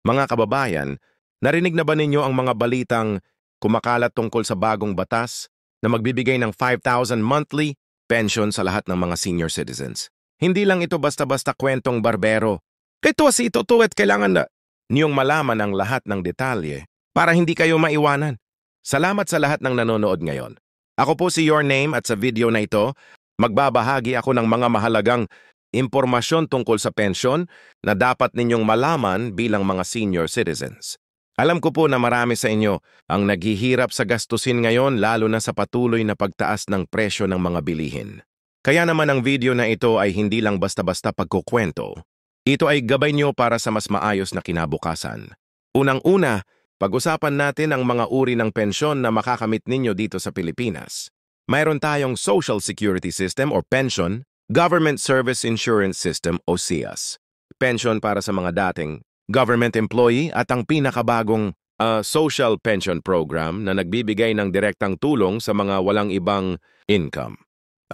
Mga kababayan, narinig na ba ninyo ang mga balitang kumakalat tungkol sa bagong batas na magbibigay ng 5,000 monthly pension sa lahat ng mga senior citizens? Hindi lang ito basta-basta kwentong barbero. Ito si itutuwet kailangan na niyong malaman ang lahat ng detalye para hindi kayo maiwanan. Salamat sa lahat ng nanonood ngayon. Ako po si Your Name at sa video na ito, magbabahagi ako ng mga mahalagang impormasyon tungkol sa pensyon na dapat ninyong malaman bilang mga senior citizens. Alam ko po na marami sa inyo ang naghihirap sa gastusin ngayon lalo na sa patuloy na pagtaas ng presyo ng mga bilihin. Kaya naman ang video na ito ay hindi lang basta-basta pagkukwento. Ito ay gabay niyo para sa mas maayos na kinabukasan. Unang-una, pag-usapan natin ang mga uri ng pensyon na makakamit ninyo dito sa Pilipinas. Mayroon tayong Social Security System or pension, Government Service Insurance System o SIAS. Pension para sa mga dating government employee at ang pinakabagong Social Pension Program na nagbibigay ng direktang tulong sa mga walang ibang income.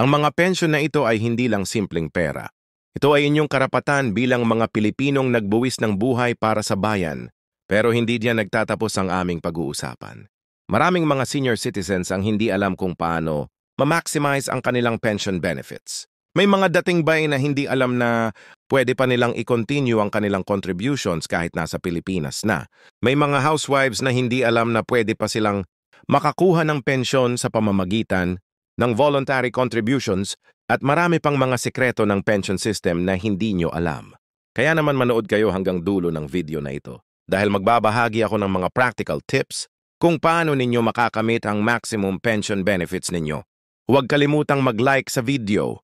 Ang mga pension na ito ay hindi lang simpleng pera. Ito ay inyong karapatan bilang mga Pilipinong nagbuwis ng buhay para sa bayan, pero hindi diyan nagtatapos ang aming pag-uusapan. Maraming mga senior citizens ang hindi alam kung paano ma-maximize ang kanilang pension benefits. May mga dating bayan na hindi alam na pwede pa nilang i-continue ang kanilang contributions kahit nasa Pilipinas na. May mga housewives na hindi alam na pwede pa silang makakuha ng pensyon sa pamamagitan ng voluntary contributions at marami pang mga sekreto ng pension system na hindi nyo alam. Kaya naman manood kayo hanggang dulo ng video na ito dahil magbabahagi ako ng mga practical tips kung paano ninyo makakamit ang maximum pension benefits ninyo. Huwag kalimutang mag-like sa video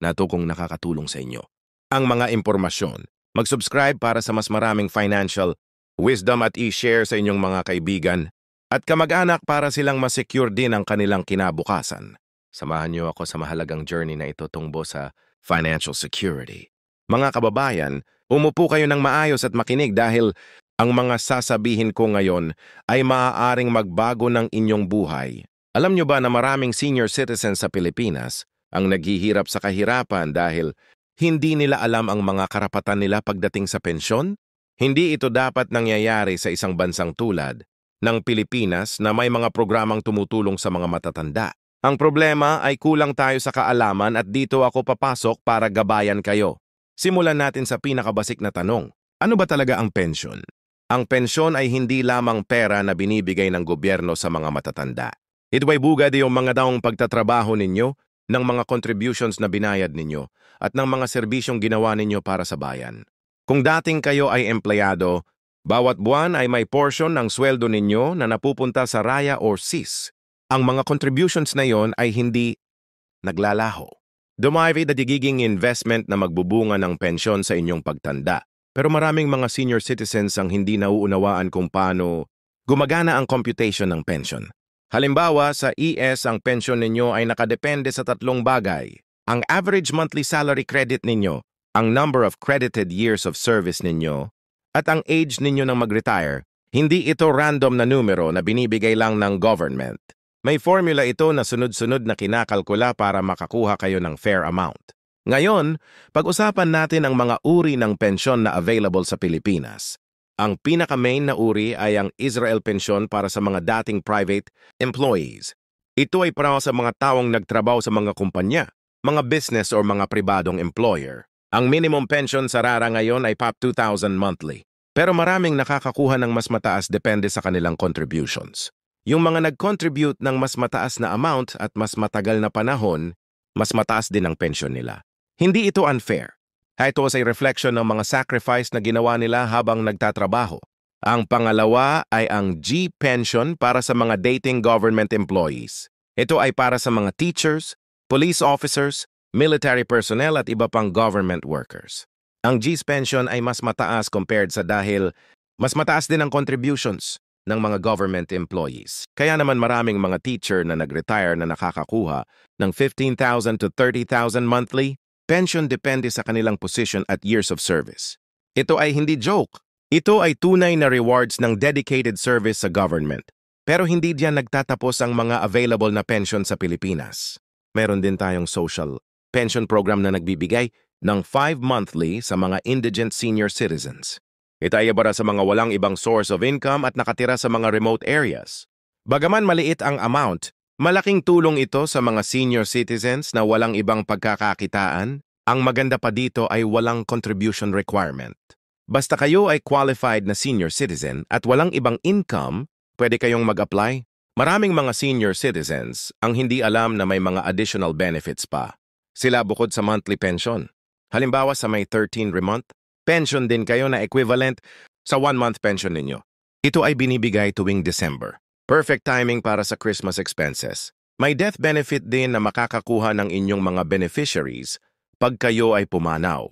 na ito kung nakakatulong sa inyo. Ang mga impormasyon, mag-subscribe para sa mas maraming financial wisdom at i-share sa inyong mga kaibigan at kamag-anak para silang masecure din ang kanilang kinabukasan. Samahan niyo ako sa mahalagang journey na ito tungkol sa financial security. Mga kababayan, umupo kayo ng maayos at makinig dahil ang mga sasabihin ko ngayon ay maaaring magbago ng inyong buhay. Alam niyo ba na maraming senior citizens sa Pilipinas ang naghihirap sa kahirapan dahil hindi nila alam ang mga karapatan nila pagdating sa pensyon? Hindi ito dapat nangyayari sa isang bansang tulad ng Pilipinas na may mga programang tumutulong sa mga matatanda. Ang problema ay kulang tayo sa kaalaman at dito ako papasok para gabayan kayo. Simulan natin sa pinakabasik na tanong. Ano ba talaga ang pensyon? Ang pensyon ay hindi lamang pera na binibigay ng gobyerno sa mga matatanda. Ito ay bugad yung mga daong pagtatrabaho ninyo, ng mga contributions na binayad ninyo at ng mga serbisyong ginawa ninyo para sa bayan. Kung dating kayo ay empleyado, bawat buwan ay may portion ng sweldo ninyo na napupunta sa Raya or SIS. Ang mga contributions na yon ay hindi naglalaho. Dumami na digiging investment na magbubunga ng pensyon sa inyong pagtanda. Pero maraming mga senior citizens ang hindi nauunawaan kung paano gumagana ang computation ng pension. Halimbawa, sa ES ang pensyon ninyo ay nakadepende sa tatlong bagay. Ang average monthly salary credit ninyo, ang number of credited years of service ninyo, at ang age ninyo ng mag-retire. Hindi ito random na numero na binibigay lang ng government. May formula ito na sunod-sunod na kinakalkula para makakuha kayo ng fair amount. Ngayon, pag-usapan natin ang mga uri ng pensyon na available sa Pilipinas. Ang pinaka-main na uri ay ang Israel Pension para sa mga dating private employees. Ito ay para sa mga taong nagtrabaho sa mga kumpanya, mga business o mga pribadong employer. Ang minimum pension sa RARA ngayon ay PAP 2,000 monthly. Pero maraming nakakakuha ng mas mataas depende sa kanilang contributions. Yung mga nag-contribute ng mas mataas na amount at mas matagal na panahon, mas mataas din ang pension nila. Hindi ito unfair. Ito ay reflection ng mga sacrifice na ginawa nila habang nagtatrabaho. Ang pangalawa ay ang G-Pension para sa mga dating government employees. Ito ay para sa mga teachers, police officers, military personnel at iba pang government workers. Ang G-Pension ay mas mataas compared sa dahil mas mataas din ang contributions ng mga government employees. Kaya naman maraming mga teacher na nag-retire na nakakakuha ng 15,000 to 30,000 monthly. Pension depende sa kanilang position at years of service. Ito ay hindi joke. Ito ay tunay na rewards ng dedicated service sa government. Pero hindi diyan nagtatapos ang mga available na pension sa Pilipinas. Meron din tayong social pension program na nagbibigay ng 5 monthly sa mga indigent senior citizens. Ito ay para sa mga walang ibang source of income at nakatira sa mga remote areas. Bagaman maliit ang amount, malaking tulong ito sa mga senior citizens na walang ibang pagkakakitaan. Ang maganda pa dito ay walang contribution requirement. Basta kayo ay qualified na senior citizen at walang ibang income, pwede kayong mag-apply. Maraming mga senior citizens ang hindi alam na may mga additional benefits pa. Sila bukod sa monthly pension. Halimbawa sa may 13th month, pension din kayo na equivalent sa 1-month pension ninyo. Ito ay binibigay tuwing December. Perfect timing para sa Christmas expenses. May death benefit din na makakakuha ng inyong mga beneficiaries pag kayo ay pumanaw.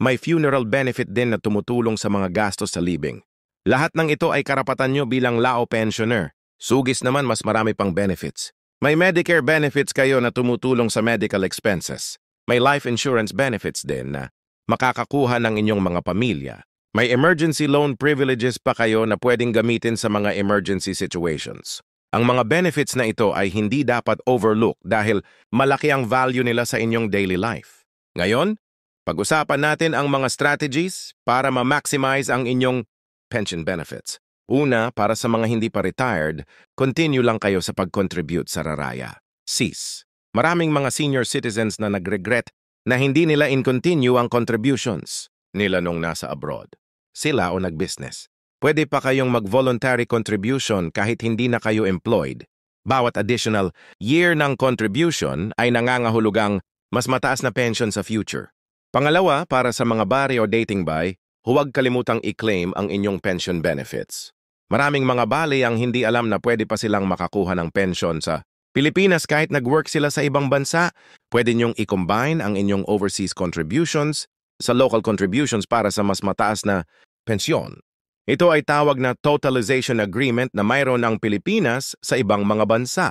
May funeral benefit din na tumutulong sa mga gastos sa libing. Lahat ng ito ay karapatan nyo bilang lao pensioner. Sugis naman mas marami pang benefits. May Medicare benefits kayo na tumutulong sa medical expenses. May life insurance benefits din na makakakuha ng inyong mga pamilya. May emergency loan privileges pa kayo na pwedeng gamitin sa mga emergency situations. Ang mga benefits na ito ay hindi dapat overlook dahil malaki ang value nila sa inyong daily life. Ngayon, pag-usapan natin ang mga strategies para ma-maximize ang inyong pension benefits. Una, para sa mga hindi pa retired, continue lang kayo sa pag-contribute sa raraya. CIS. Maraming mga senior citizens na nag-regret na hindi nila in-continue ang contributions nila nung nasa abroad. Sila o nag-business. Pwede pa kayong mag-voluntary contribution kahit hindi na kayo employed. Bawat additional year ng contribution ay nangangahulugang mas mataas na pension sa future. Pangalawa, para sa mga bari o dating buy, huwag kalimutang i-claim ang inyong pension benefits. Maraming mga bali ang hindi alam na pwede pa silang makakuha ng pension sa Pilipinas kahit nag-work sila sa ibang bansa. Pwede niyong i-combine ang inyong overseas contributions sa local contributions para sa mas mataas na pensyon. Ito ay tawag na totalization agreement na mayroon ang Pilipinas sa ibang mga bansa.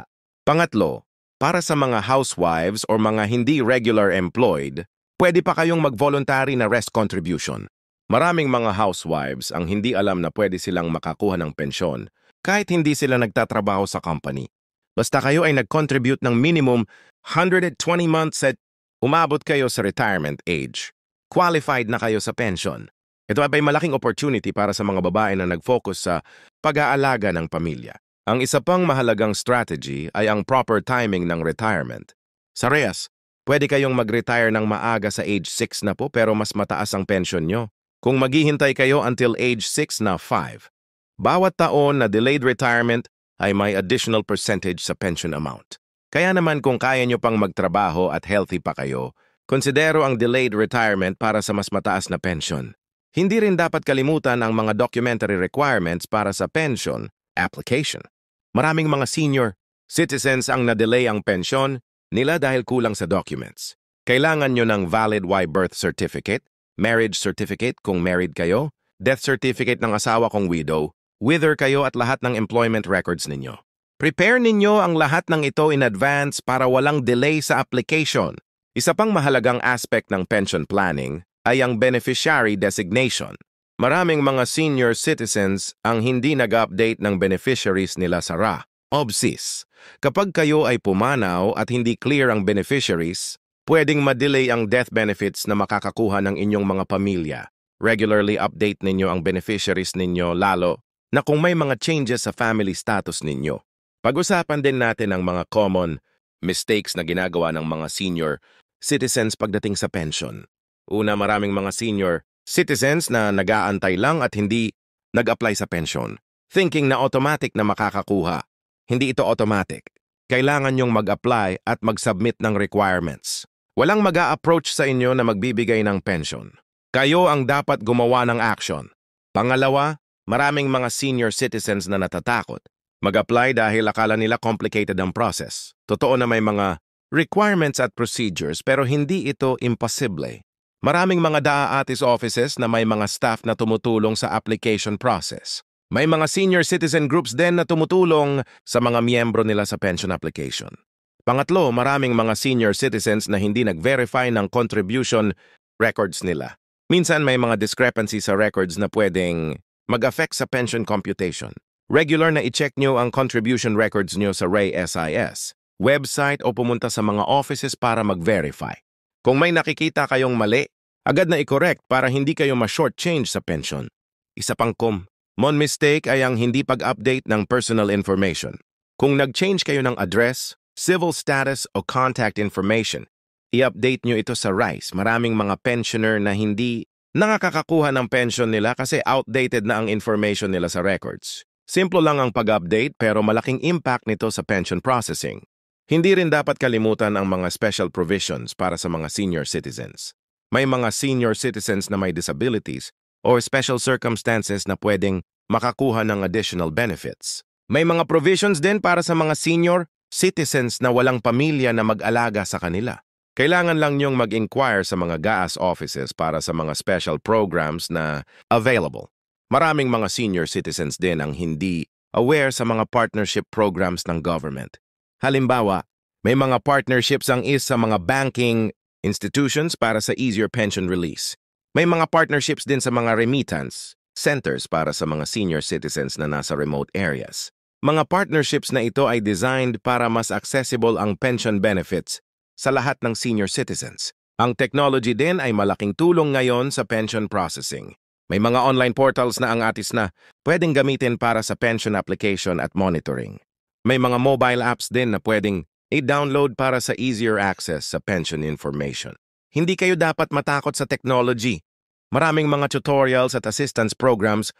Pangatlo, para sa mga housewives o mga hindi regular employed, pwede pa kayong mag-voluntary na rest contribution. Maraming mga housewives ang hindi alam na pwede silang makakuha ng pensyon kahit hindi sila nagtatrabaho sa company. Basta kayo ay nag-contribute ng minimum 120 months at umabot kayo sa retirement age. Qualified na kayo sa pension. Ito ay malaking opportunity para sa mga babae na nag-focus sa pag-aalaga ng pamilya. Ang isa pang mahalagang strategy ay ang proper timing ng retirement. Sa REAS, pwede kayong mag-retire ng maaga sa age 6 na po pero mas mataas ang pension nyo. Kung maghihintay kayo until age 6 na 5. Bawat taon na delayed retirement ay may additional percentage sa pension amount. Kaya naman kung kaya nyo pang magtrabaho at healthy pa kayo, konsidero ang delayed retirement para sa mas mataas na pension. Hindi rin dapat kalimutan ang mga documentary requirements para sa pension application. Maraming mga senior citizens ang na-delay ang pensyon nila dahil kulang sa documents. Kailangan nyo ng valid birth certificate, marriage certificate kung married kayo, death certificate ng asawa kung widow, whether kayo at lahat ng employment records ninyo. Prepare ninyo ang lahat ng ito in advance para walang delay sa application. Isa pang mahalagang aspect ng pension planning ay ang beneficiary designation. Maraming mga senior citizens ang hindi nag-update ng beneficiaries nila sa RA, OBSIS. Kapag kayo ay pumanaw at hindi clear ang beneficiaries, pwedeng ma-delay ang death benefits na makakakuha ng inyong mga pamilya. Regularly update ninyo ang beneficiaries ninyo lalo na kung may mga changes sa family status ninyo. Pag-usapan din natin ang mga common mistakes na ginagawa ng mga senior citizens pagdating sa pension. Una, maraming mga senior citizens na nag-aantay lang at hindi nag-apply sa pension, thinking na automatic na makakakuha. Hindi ito automatic. Kailangan nyong mag-apply at mag-submit ng requirements. Walang mag-a-approach sa inyo na magbibigay ng pension. Kayo ang dapat gumawa ng action. Pangalawa, maraming mga senior citizens na natatakot. Mag-apply dahil akala nila complicated ang process. Totoo na may mga requirements at procedures pero hindi ito imposible. Maraming mga DAA-ATIS offices na may mga staff na tumutulong sa application process. May mga senior citizen groups din na tumutulong sa mga miyembro nila sa pension application. Pangatlo, maraming mga senior citizens na hindi nag-verify ng contribution records nila. Minsan may mga discrepancy sa records na pwedeng mag-affect sa pension computation. Regular na i-check nyo ang contribution records nyo sa RaySIS website o pumunta sa mga offices para mag-verify. Kung may nakikita kayong mali, agad na i-correct para hindi kayo ma-shortchange sa pension. Isa pang common mistake ay ang hindi pag-update ng personal information. Kung nag-change kayo ng address, civil status o contact information, i-update nyo ito sa RICE. Maraming mga pensioner na hindi nakakakuha ng pension nila kasi outdated na ang information nila sa records. Simple lang ang pag-update pero malaking impact nito sa pension processing. Hindi rin dapat kalimutan ang mga special provisions para sa mga senior citizens. May mga senior citizens na may disabilities or special circumstances na pwedeng makakuha ng additional benefits. May mga provisions din para sa mga senior citizens na walang pamilya na mag-alaga sa kanila. Kailangan lang niyong mag-inquire sa mga GAAS offices para sa mga special programs na available. Maraming mga senior citizens din ang hindi aware sa mga partnership programs ng government. Halimbawa, may mga partnerships ang sa mga banking institutions para sa easier pension release. May mga partnerships din sa mga remittance centers para sa mga senior citizens na nasa remote areas. Mga partnerships na ito ay designed para mas accessible ang pension benefits sa lahat ng senior citizens. Ang technology din ay malaking tulong ngayon sa pension processing. May mga online portals na ang atis na pwedeng gamitin para sa pension application at monitoring. May mga mobile apps din na pwedeng i-download para sa easier access sa pension information. Hindi kayo dapat matakot sa technology. Maraming mga tutorials at assistance programs